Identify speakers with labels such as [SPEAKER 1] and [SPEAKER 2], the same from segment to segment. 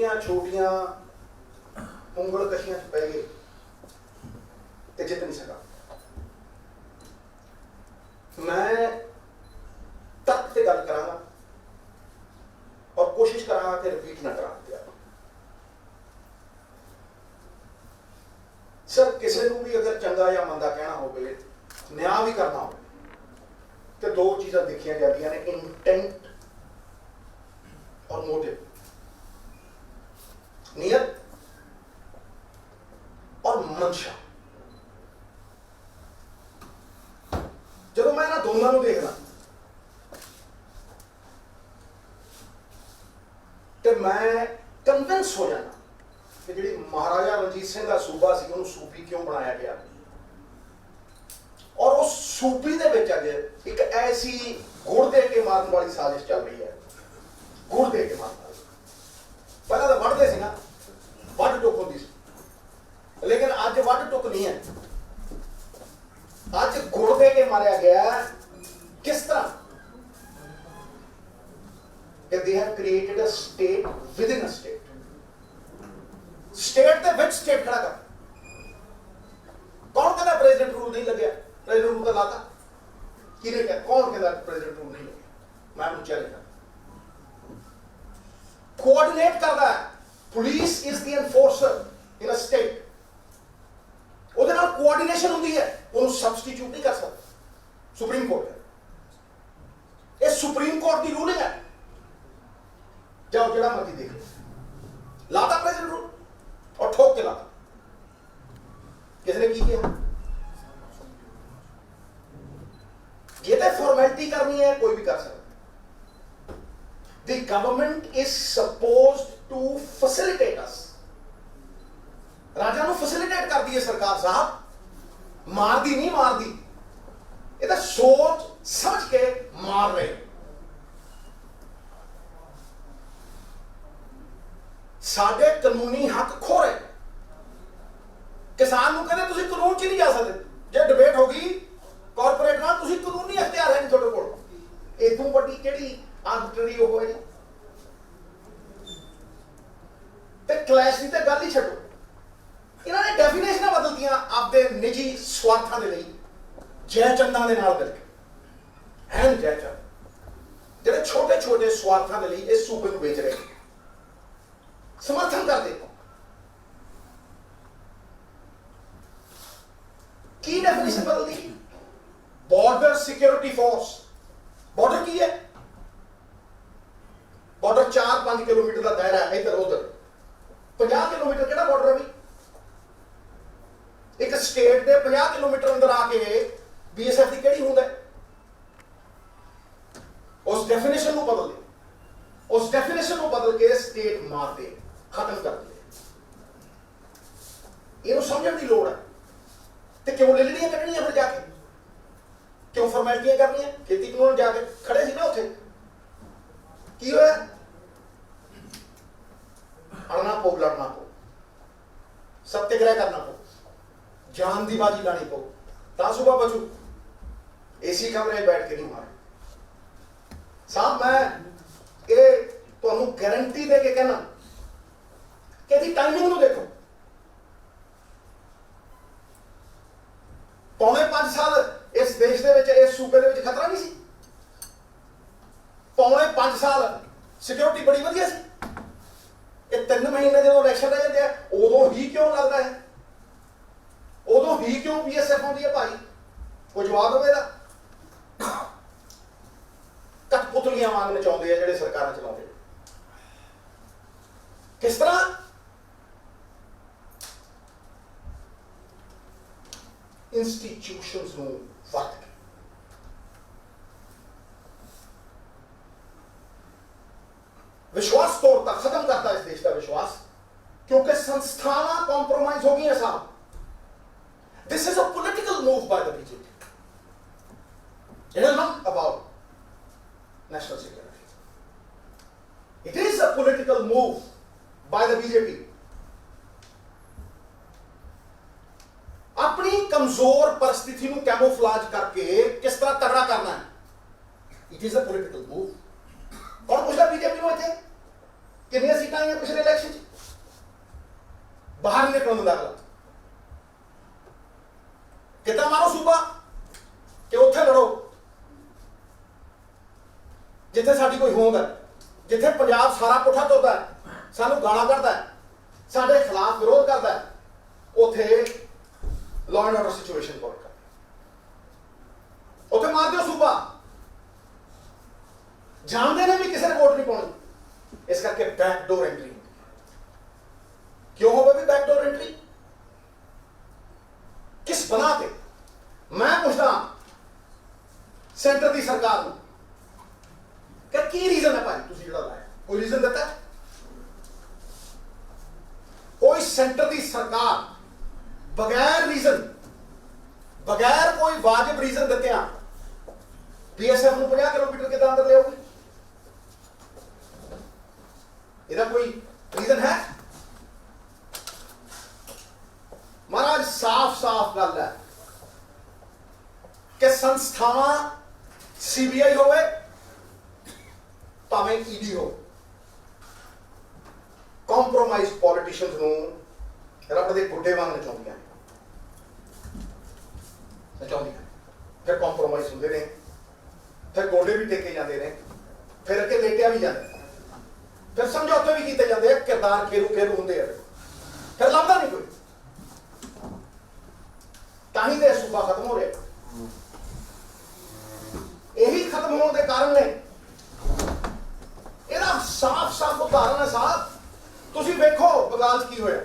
[SPEAKER 1] छोटियां छोटियां उंगल कशियां च पै गए तो जित नहीं सका। मैं तर्क से गल करांगा और कोशिश करांगा कि रिपीट ना करा दिया। सर किसी को भी अगर चंगा या मंदा कहना हो, न्याय भी करना हो, तो दो चीज़ां देखिया जाती ने, इंटेंट और मोटिव, नियत और मंशा। जब मैं इन्हां दोनों को देखना तो मैं कन्विंस हो जाना कि जी महाराजा रणजीत सिंह का सूबा सी उन्होंने सूबी क्यों बनाया गया, और उस सूबी दे विच अज एक ऐसी गुड़ दे के मारन वाली साजिश चल रही है। गुड़ दे के मारन वाली, पहले तो वढ़ते सी ना, वढ़ टुक होती सी, लेकिन अज वढ़ टुक नहीं है, अज गुड़ दे के मारिया गया। किस तरह? they have created a state within a state. State they which state खड़ा कर। कौन कहता प्रेसिडेंट रूल नहीं लगे? प्रेसिडेंट रूल तो लाता किने कहा? कौन कहता प्रेसिडेंट रूल नहीं लगे? मैं आपको चैलेंज करता। कोऑर्डिनेट करता है। Police is the enforcer in a state. ਉਹਦੇ ਨਾਲ ਕੋਆਰਡੀਨੇਸ਼ਨ ਹੁੰਦੀ ਹੈ, ਉਹਨੂੰ ਸਬਸਟੀਟਿਊਟ ਨਹੀਂ ਕਰ ਸਕਦਾ ਸੁਪਰੀਮ ਕੋਰਟ ਹੈ। ਇਹ ਸੁਪਰੀਮ ਕੋਰਟ ਦੀ ਰੂਲਿੰਗ ਹੈ। जाओ जरा मर्जी देख लो, लाता प्रेसिडेंट रूल और ठोक के लाता। किसने की किया? ये तो फॉर्मेलिटी करनी है, कोई भी कर सकता। The government is supposed to facilitate us. राजा नु फैसिलिटेट कर दी है सरकार साहब, मार दी नहीं मार दी, ये तो सोच समझ के मार रहे। साडे कानूनी हक खो रहे। किसान को कहते तुसीं कानून च नहीं जा सकते, जे डिबेट होगी कॉरपोरेट नाल, तुसीं कानूनी अख्तियार है नहीं तुहाडे कोल। इतों वड्डी किहड़ी आर्बिट्ररी हो है? ते क्लैश की तो गल ही छड्डो, इन्होंने डेफिनेशन बदलतियां आपदे निजी स्वार्थां दे लई, जयचंदां दे नाल करके। हैं जयचंद जिहड़े छोटे छोटे स्वार्थां दे लई इस सूबे नूं बेच रहे, समर्थन कर दे। की डेफिनेशन बदल दी? Border security force. बॉर्डर की है? बॉर्डर 4-5 किलोमीटर का दायरा है, इधर उधर 50 किलोमीटर केड़ा बॉर्डर है भी? एक स्टेट के 50 किलोमीटर अंदर आके बीएसएफ की केड़ी होंदा है? उस डेफिनेशन को बदल दे, उस डेफिनेशन को बदल के स्टेट मार दे, खत्म कर दे। ये समझने की लोड़ है। तो क्यों लिलड़ियां कटनियां फिर जाके, क्यों फॉर्मेलिटियां करनी? खेती कानून जाके खड़े सी ना उत्थे, की होया? अड़ना पो, लड़ना पो, सत्याग्रह करना पो, जान की बाजी लानी पो, ता सुबह बचू। एसी कमरे में बैठ के नहीं मारे साहब। मैं ये तुहानू गारंटी दे के कहना कि टाइमिंग नूं देखो। 5.5 साल इस देश दे विच, इस सूबे दे विच खतरा नहीं सी। 5.5 साल सिक्योरिटी बड़ी वधिया सी। ये 3 महीने जो इलेक्शन रह जाते हैं, उदों ही क्यों लगता है, उदों ही क्यों बीएसएफ आउंदी है? भाई कोई जवाब दो इहदा। कठपुतलियां वांग नचाउंदे आ जिहड़े सरकारां चलाउंदे। किस तरह? इंस्टीट्यूशंस नूं वरत के। विश्वास तोड़ता, खत्म करता इस देश का विश्वास, क्योंकि संस्थावां कॉम्प्रोमाइज हो गई साहब। This is a political move by the BJP. It is not about national security. It is a political move by the BJP. अपनी कमजोर परिस्थिति को कैमोफ्लाज करके किस तरह तगड़ा करना है, it is a political move. कौन पूछता बीजेपी में थे? कितनी सीटां आईयां पिछले इलैक्शन बाहर निकलने दिंदा अगला कितना मारो सूबा कि उत्थे लड़ो जिथे साडी कोई होंद है जिथे पंजाब सारा पुठा तुरदा है सानू गालां कढदा है साडे खिलाफ विरोध करदा है उत्थे लॉ एंड ऑर्डर सिचुएशन कोल कर उत्थे मार दिओ सूबा जानते ने भी किसी ने वोट नहीं पाउणी इस करके बैकडोर एंट्री क्यों होवे भी बैकडोर एंट्री किस बना के मैं पूछदा सेंटर की सरकार क्या की रीजन है भाई तुसीं जिहड़ा लाया कोई रीजन देता है कोई सेंटर की सरकार बगैर रीजन बगैर कोई वाजिब रीजन दित्तिया बीएसएफ को 50 किलोमीटर के अंदर ले आओगी इसका कोई रीजन है महाराज साफ साफ गल है कि संस्थावां सीबीआई होवे भावें ईडी हो कॉम्प्रोमाइज पॉलिटिशियंस नूं रब दे गुड्डे वांग नचाउंदियां फिर कॉम्प्रोमाइज होंदे ने फिर गोडे भी टेके जाते हैं फिर अगे लेटिया भी जाता फिर समझौते भी किए जाते हैं किरदार खेरू खेरू होंगे फिर लभदा नहीं कोई ताही तो सूबा खत्म हो रहा यही खत्म होने के कारण ने ਇਹਦਾ साफ साफ उदाहरण है साहब तुसीं वेखो बंगाल च की होया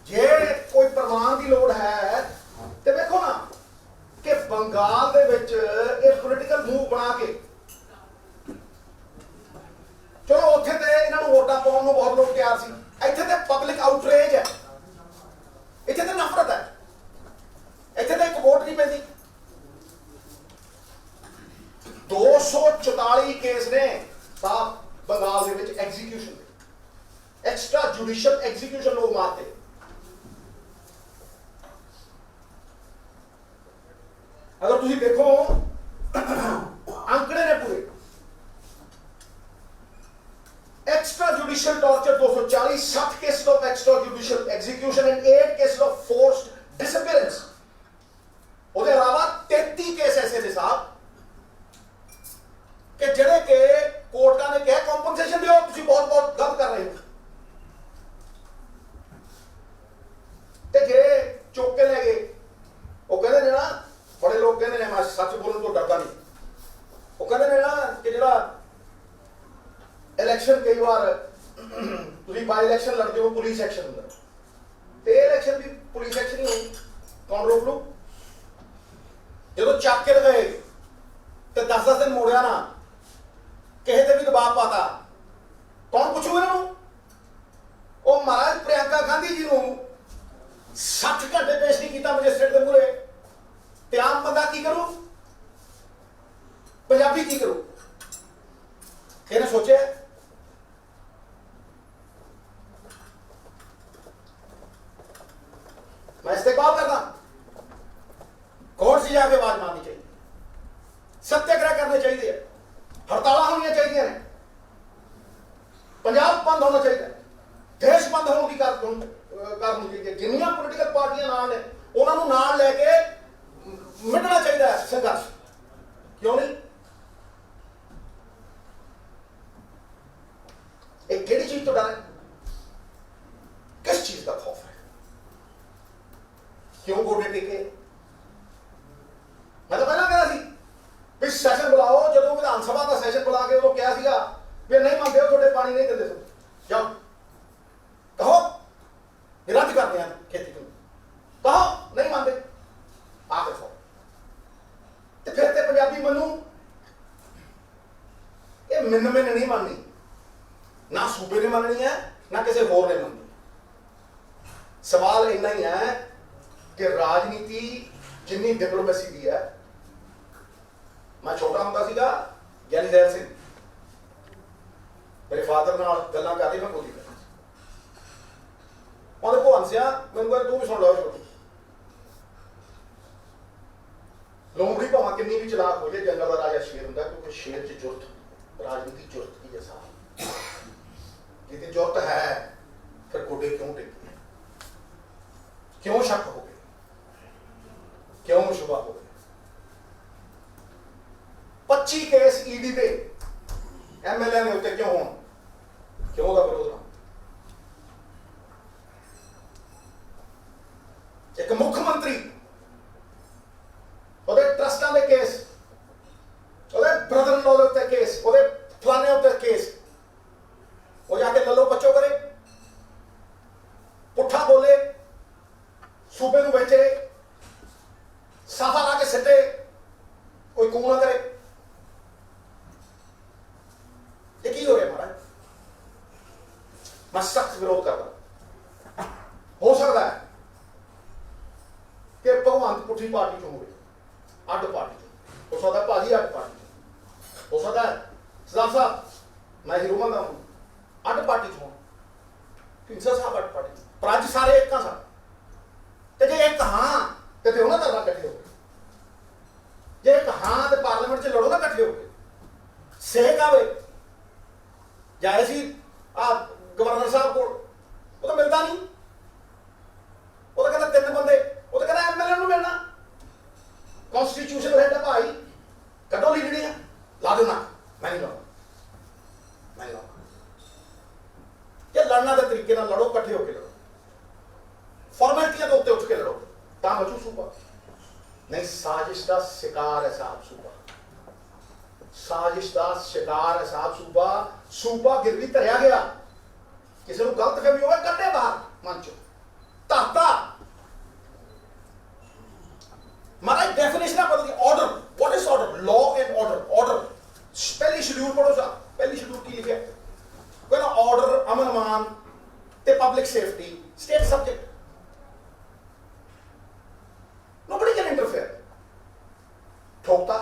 [SPEAKER 1] जे कोई प्रमाण की लोड़ है तो वेखो ना कि बंगाल दे विच एक पोलिटिकल मूव बना के चलो उत्थे ते इन्हां नूं वोटां पाउण नूं बहुत लोग तैयार सी इत्थे ते पब्लिक आउटरेज है इत्थे ते नफरत है इत्थे ते एक वोट नहीं पैंदी 244 केस ने साहब बंगाल दे विच एग्जीक्यूशन एक्स्ट्रा जुडिशियल एग्जीक्यूशन लोग मारते अगर तुसीं देखो आंकड़े ने पूरे extra judicial torture 240 60 cases of extra judicial execution and 8 cases of forced disappearance उसके अलावा 33 केस ऐसे थे साहब कि जिहड़े के कोर्टा ने कहा कॉम्पनसेशन दिओ तुसीं बहुत बहुत गलत कर रहे हो ते जे चुक के ले गए वो कहते ने ना बड़े लोग कहते हैं मैं सच बोलने तो डरता नहीं वो कहते हैं ना कि जिहड़ा इलेक्शन कई बार तुसीं बाय इलेक्शन लड़ते हो पुलिस एक्शन होंदा ते इलेक्शन भी पुलिस एक्शन ही हो कौन रोक लो जो चक के गए तो 10-10 दिन मोड़िया ना किसी से भी दबाव पाता कौन पूछूगा इन्हों वो महाराज प्रियंका गांधी जी को 60 घंटे पेश नहीं किया मजिस्ट्रेट के मूहरे ते आम बंदा की करू पंजाबी की करू किसी ने सोचे मैं इस्तेकबाल करना कोर्ट से जाके आवाज मारनी चाहिए सत्याग्रह करने चाहिए हड़ताल होनी चाहिए पंजाब बंद होना चाहिए देश बंद होने की करनी चाहिए जिन्नियां पोलिटिकल पार्टियां नाल ने उन्होंने नाल लैके मिटना चाहिए संघर्ष क्यों नहीं एक केड़ी चीज तो डर है किस चीज का खौफ है क्यों गोडे टेके मैं तो पहला कहा सी भी सैशन बुलाओ जो विधान सभा का सैशन बुला के वो क्या सीगा भी नहीं मानते हो थोड़े पानी नहीं देते जाओ कहो रद्द करते हैं खेती को कहो नहीं मानते आके सो तो फिर ते पंजाबी मनू ये मिन नहीं माननी ना सूबे ने माननी है ना किसी होर ने माननी सवाल इन्ना ही है कि राजनीति जिन्नी डिप्लोमेसी दी है मैं छोटा होंदा सीगा ज्ञानी दयाल सिंह मेरे फादर नाल गल्लां करदी मैं बोली करदा ਉਹਦੇ ਭਵਨ ਸਿਆ ਮੈਨੂੰ ਕਹਿੰਦਾ ਤੂੰ ਵੀ ਸੁਣ ਲਾ ਛੋਟੀ ਲੋਮੜੀ ਭਾਵੇਂ ਕਿੰਨੀ ਵੀ ਚਲਾਕ ਹੋ ਜਾਏ ਜੰਗਲ ਦਾ ਰਾਜਾ ਸ਼ੇਰ ਹੁੰਦਾ ਕਿਉਂਕਿ ਸ਼ੇਰ 'ਚ ਜੁਰਤ ਰਾਜਨੀਤੀ ਜੁਰਤ ਦੀ ਜੈਸਾ जितनी जरूरत है फिर गोडे क्यों टेके, क्यों शक हो गए, क्यों शुबा हो गए। 25 केस ईडी दे एमएलए ने उत्ते क्यों होण, क्यों दा विरोध ना। एक मुख्यमंत्री ਉਹਦੇ ਟਰਸਟਾਂ ਦੇ ਕੇਸ, ਉਹਦੇ ਬ੍ਰਦਰ ਇਨ ਲਾਅ ਦੇ ਉੱਤੇ ਕੇਸ, ਉਹਦੇ ਫਲਾਣੇ ਉੱਤੇ ਕੇਸ, ਉਹ ਜਾ ਕੇ ਲੱਲੋ ਬੱਚੋ ਕਰੇ, ਪੁੱਠਾ ਬੋਲੇ, ਸੂਬੇ ਨੂੰ ਵੇਚੇ, ਸਾਫਾ ਲਾ ਕੇ ਸਿੱਟੇ, ਕੋਈ ਕੂੰ ਨਾ ਕਰੇ। ਇਹ ਕੀ ਹੋ ਰਿਹਾ ਮਹਾਰਾਜ? ਮੈਂ ਸਖਤ ਵਿਰੋਧ ਕਰਦਾ। ਹੋ ਸਕਦਾ ਹੈ ਕਿ ਭਗਵੰਤ ਪੁੱਠੀ ਪਾਰਟੀ ਚੋਂ ਹੋਵੇ, ਅੱਡ ਪਾਰਟੀ ਹੋ ਸਕਦਾ, ਭਾਜੀ ਅੱਡ ਪਾਰਟੀ ਹੋ ਸਕਦਾ, ਸਰਦਾਰ ਸਾਹਿਬ ਮੈਂ ਹੀਰੋ ਮੰਨਦਾ ਹਾਂ ਅੱਡ ਪਾਰਟੀ ਚੋਂ, ਢੀਂਡਸਾ ਸਾਹਿਬ ਅੱਡ ਪਾਰਟੀ, ਪਰ ਅੱਜ ਸਾਰੇ ਇੱਕ ਆ ਸਨ। ਤੇ ਜੇ ਇੱਕ ਹਾਂ ਤੇ ਫਿਰ ਉਹਨਾਂ ਦਾ ਇਕੱਠੇ ਹੋ ਗਏ, ਜੇ ਇੱਕ ਹਾਂ ਤੇ ਪਾਰਲੀਮੈਂਟ 'ਚ ਲੜੋ ਨਾ ਇਕੱਠੇ ਹੋ ਕੇ, ਸੇਕ ਆਵੇ। ਜਾਏ ਸੀ ਆ ਗਵਰਨਰ ਸਾਹਿਬ ਕੋਲ, ਉਹ ਤਾਂ ਮਿਲਦਾ ਨਹੀਂ, ਉਹ ਤਾਂ ਕਹਿੰਦਾ 3 ਬੰਦੇ, ਉਹ ਤਾਂ ਕਹਿੰਦਾ ਐਮਐਲਏ ਨੂੰ ਮਿਲਣਾ, ਕੌਂਸਟੀਟਿਊਸ਼ਨ ਹੈਡ ਹੈ ਭਾਈ, ਕੱਢੋ ਲੀਡਰੀਆਂ, ਲਾ ਦਿਓ ਨਾ, ਮੈਂ ਨਹੀਂ ਲਾਉਂਦਾ, ਮੈਂ ਨਹੀਂ ਲਾਉਂਦਾ। ਜੇ ਲੜਨਾ ਦੇ ਤਰੀਕੇ ਨਾਲ ਲੜੋ, ਇਕੱਠੇ ਹੋ ਕੇ ਲੜੋ, ਫਾਰਮੈਲਿਟੀਆਂ ਦੇ ਉੱਤੇ ਉੱਠ ਕੇ ਲੜੋ, ਤਾਂ ਬਚੂ ਸੂਬਾ। ਨਹੀਂ ਸਾਜ਼ਿਸ਼ ਦਾ ਸ਼ਿਕਾਰ ਹੈ ਸਾਹਿਬ ਸੂਬਾ, ਸਾਜ਼ਿਸ਼ ਦਾ ਸ਼ਿਕਾਰ ਹੈ ਸਾਹਿਬ ਸੂਬਾ। ਸੂਬਾ ਗਿਰਵੀ ਧਰਿਆ ਗਿਆ, ਕਿਸੇ ਨੂੰ ਗਲਤ ਫਹਿਮੀ ਹੋਵੇ ਕੱਢੇ ਬਾਹਰ ਮਨ ਚੋਂ, ਧਰਤਾ महाराज। डेफिनेशन बदल गई। Order, what is order? Law and order. Order पहली शेड्यूल पढ़ो साहब, पहली शेड्यूल की लिखा है ना, ऑर्डर, अमन अमान ते public safety, state subject, nobody can interfere. ठोकता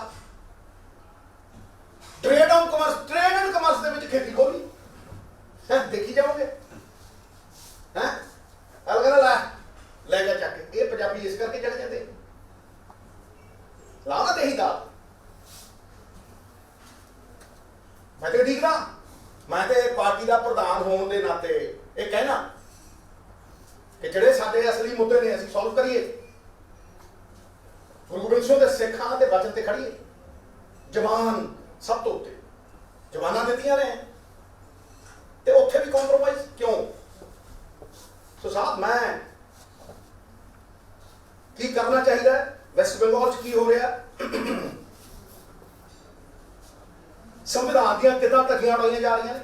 [SPEAKER 1] trade on commerce, trade and commerce दे विच खेती खोली है, देखी जाओगे हैं, अलग ला ले जा चक के। ये पंजाबी इस करके चढ़ जाते लाना ते ही दाल। मैं तो ठीक ना, मैं तो पार्टी का प्रधान होने के नाते ये कहना कि ਜਿਹੜੇ ਸਾਡੇ असली मुद्दे ने ਅਸੀਂ सॉल्व करिए, गुरु गोबिंद सिंह के सिखां के वचन ते खड़िए। जवान सब तो उत्ते जवाना दित्तियां ने ते उत्थे भी कॉम्प्रोमाइज क्यों? सो साहब मैं की करना चाहिए? वेस्ट बंगाल च की हो रहा, संविधान दी कितां धज्जियां उड़ाईयां जा रही हैं।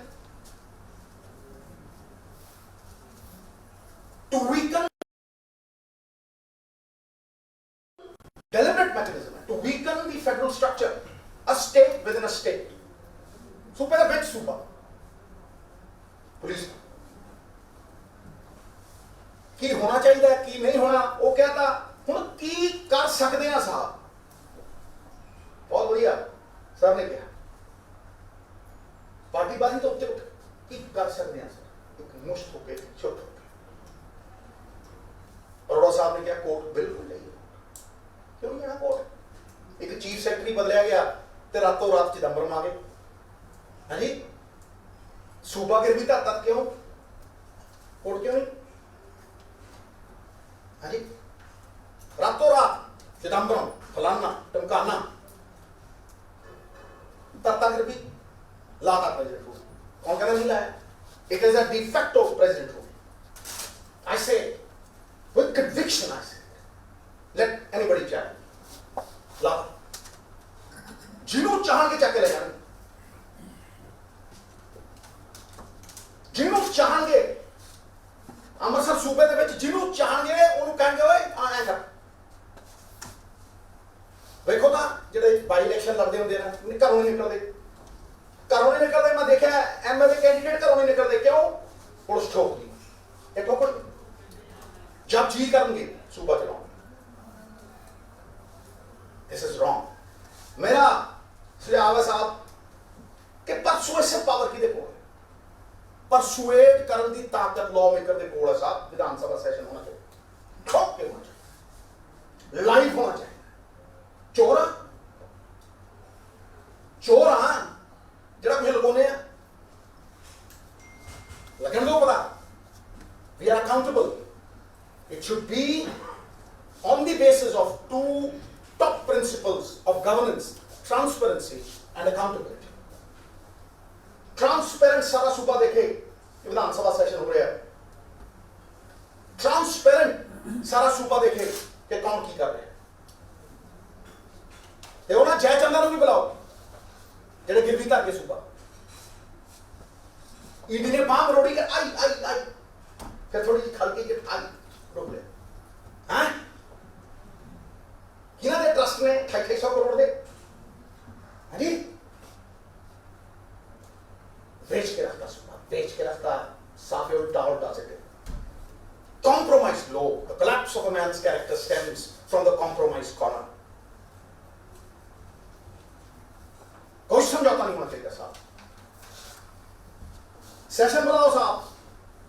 [SPEAKER 1] To weaken deliberate mechanism, to weaken the federal structure, a state within a state, सूबे दा विच सूबा, पुलिस की होना चाहिए की नहीं होना, वो कहता ਹੁਣ ਕੀ ਕਰ ਸਕਦੇ ਆ ਸਾਹਿਬ? ਬਹੁਤ ਵਧੀਆ ਸਰ ਨੇ ਕਿਹਾ, ਪਾਰਟੀਬਾਜ਼ੀ ਤੋਂ ਉੱਤੇ ਉੱਠ ਕੀ ਕਰ ਸਕਦੇ ਆ ਸਰ? ਇੱਕ ਮੁਸ਼ਤ ਹੋ ਕੇ, ਛੁੱਟ ਹੋ ਕੇ। ਅਰੋੜਾ ਸਾਹਿਬ ਨੇ ਕਿਹਾ ਕੋਰਟ ਬਿਲਕੁਲ ਨਹੀਂ, ਕਿਉਂ ਨਹੀਂ ਜਾਣਾ ਕੋਰਟ? ਇੱਕ ਚੀਫ ਸੈਕਟਰੀ ਬਦਲਿਆ ਗਿਆ ਤੇ ਰਾਤੋਂ ਰਾਤ ਚਿਦੰਬਰਮ ਆ ਗਏ। ਹਾਂਜੀ, ਸੂਬਾ ਗਿਰਵੀ ਧਰਤਾ ਕਿਉਂ? ਕੋਰਟ ਕਿਉਂ नहीं? ਹਾਂਜੀ, रातों रात चिदंबरम फलाना टमकाना धरता गिरवी लाता प्रेसिडेंट रूल। कौन कहता नहीं लाया? It is a defect of president rule. I say with conviction, आई से लेट एनीबॉडी चेक लाता, जिन्हों चाह के चक ले जाने, जिन्हों चाहेंगे अमृतसर सूबे दे विच जिन्हों चाहेंगे उन्होंने कहेंगे ओए आ कर। देखो ना ਜਿਹੜੇ ਬਾਈ ਇਲੈਕਸ਼ਨ ਲੜਦੇ ਹੁੰਦੇ ਨੇ, ਘਰੋਂ ਨਹੀਂ ਨਿਕਲਦੇ, ਘਰੋਂ ਨਹੀਂ ਨਿਕਲਦੇ। ਮੈਂ ਦੇਖਿਆ ਐਮਐਲਏ ਕੈਂਡੀਡੇਟ ਘਰੋਂ ਨਹੀਂ ਨਿਕਲਦੇ, ਕਿਉਂ? ਪੁਲਿਸ ਠੋਕਦੀ, ਇਹ ਠੋਕਣ ਜਦ ਜੀ ਕਰਨਗੇ ਸੂਬਾ ਚਲਾਉਣ। This is wrong. मेरा सुझाव है साहब कि परसुएसिव पावर किहदे कोल है? परसुएट करन दी ताकत लॉ मेकर दे कोल है साहब। विधानसभा सैशन होना चाहिए, ठोक के होना चाहिए, लाइव होना चाहिए। चोर चोर हाँ जरा कुछ लुकाने It should be on the basis of two top principles of governance: transparency and accountability. Transparent सारा सूबा देखे विधानसभा सेशन हो रहा है, ट्रांसपेरेंट सारा सूबा देखे कि कौन की कर रहे हैं। देखो ना, जय चंदा भी बुलाओ जेडे गिरवी धर के सूबा, ईडी ने बांह मरोड़ी के आई आई आई, फिर थोड़ी जी खलकी के आई रोक ले। हैं किना दे ट्रस्ट ने 250 करोड़ दे जी बेच के रखता सूबा, बेच के रखता, साफ उल्टा उल्टा से। Compromised law, the collapse of a man's character stems from the compromised corner. कोई समझौता नहीं होना चाहिए साहब। सेशन बुलाओ साहब,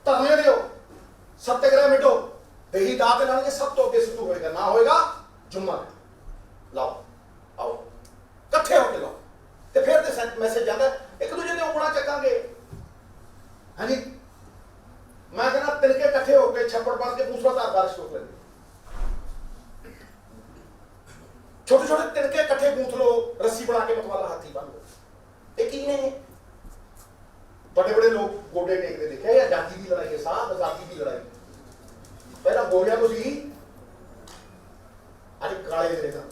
[SPEAKER 1] धरने दो, सत्याग्रह मिटो, दही दात लाने सब तो अगे शुरू होएगा, ना होएगा जुम्मा लाओ, आओ कट्ठे होके लाओ, तो फिर तो मैसेज जाता है एक दूसरे ने उगड़ा चकांगे। हाँ जी, मैं कहना तिनके कट्ठे होकर छप्पड़ बन के मूसलाधार बारिश रोक लेंगे। छोटे छोटे तिनके कट्ठे गूंथ लो, रस्सी बना के मतवाला हाथी बांध लो। एक ही नहीं, बड़े बड़े लोग गोडे टेकते देखे, आजादी की लड़ाई के साथ आजादी की लड़ाई पहला बोलिया तो सी आज काले देगा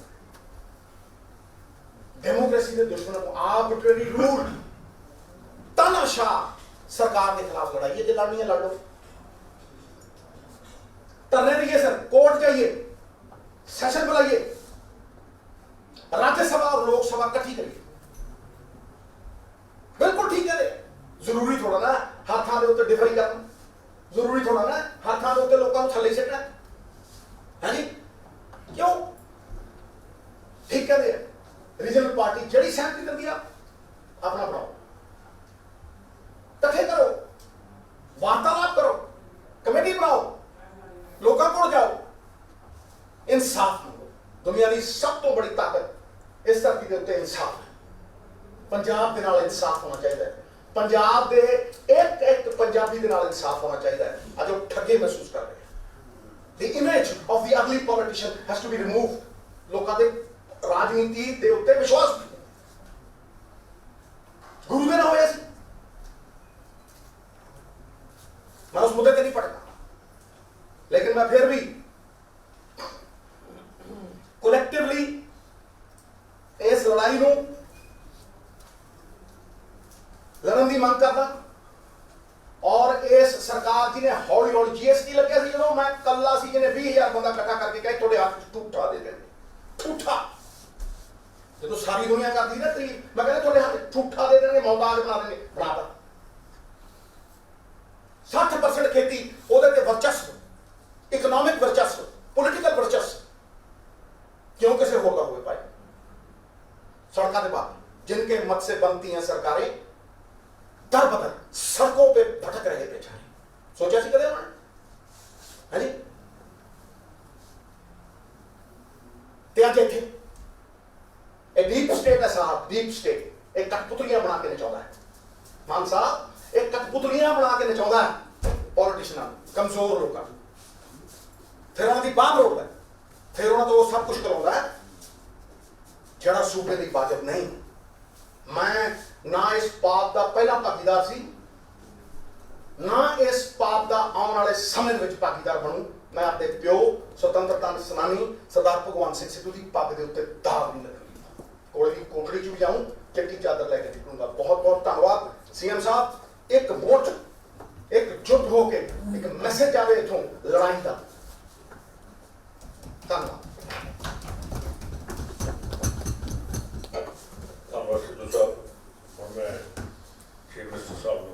[SPEAKER 1] डेमोक्रेसी के दुश्मनों को आर्बिट्रेरी रूल तानाशाह सरकार के खिलाफ लड़ाई है, लड़नी है लड़ लो, तरने दीजिए सर, कोर्ट जाइए, सेशन बुलाइए, राज्यसभा और लोकसभा इकट्ठी करिए, बिल्कुल ठीक है। जरूरी थोड़ा ना हर थां के उत्ते डिफरी करना, जरूरी थोड़ा ना हर थां के उत्ते लोगों को थल्ले सिटना है जी, क्यों ठीक है। रीजनल पार्टी जड़ी सहमति करती है अपना बनाओ, इकट्ठे करो, वार्तालाप करो, कमेटी बनाओ, लोगों को जाओ, इंसाफ मांगो। दुनिया की सब तो बड़ी ताकत इस धरती के उत्ते इंसाफ है। पंजाब के नाल इंसाफ होना चाहिए, पंजाब के एक एक पंजाबी के नाल इंसाफ होना चाहिए। आज वो ठगे महसूस कर रहे हैं। The image of the ugly politician has to be removed. लोगों के राजनीति के उत्ते विश्वास गुरु में ना होया सी, मैं उस मुद्दे पे नहीं पढ़ता, लेकिन मैं फिर भी कलेक्टिवली इस लड़ाई को लड़न की मांग करता। और इस सरकार जी ने हौली हौली जीएसटी लगे सी, जो मैं कला सी जिन्हें 20,000 बंदा इकट्ठा करके कहे थोड़े हाथ ठूठा दे देंगे, ठूठा जो सारी दुनिया करती ना तरी, मैं कहते थोड़े हाथ ठूठा दे देंगे, मोहताज बना देंगे, बनाता 60% खेती ओदे वर्चस्व, इकोनॉमिक वर्चस्व, पॉलिटिकल वर्चस्व क्यों किसी होगा हुए पाए। सड़कों के बाद जिनके मत से बनती हैं सरकारें, दर बदर सड़कों पे भटक रहे बेचारे, सोचा सी कदे उन्होंने है जी। त्याग थे एक डीप स्टेट है साहब, डीप स्टेट एक कठपुतलियां बना के नचाता है। मान साहब एक कठपुतलियां बना के नचाता है पॉलिटिशियन, कमजोर लोग, फिर उन्होंने बात रोक है, फिर उन्होंने तो सब कुछ करवाता है जड़ा सूबे की बाजब नहीं। मैं ना इस पाप का पहला भागीदार सी, ना इस पाप का आने वाले समय में भागीदार बनूं। मैं अपने प्यो स्वतंत्रता सेनानी सरदार भगवान सिंह सिद्धू की पग के उत्ते दाग नहीं लगेगी, कोले की कोठड़ी च भी जाऊं, चिट्टी चादर लेके निकलूंगा। बहुत बहुत धन्यवाद सीएम साहब। एक वोट एकजुट होके एक मैसेज आवे इथों लड़ाई का। धन्यवाद।
[SPEAKER 2] धन्यवाद सिद्धू साहब। और मैं चीफ मिनिस्टर साहब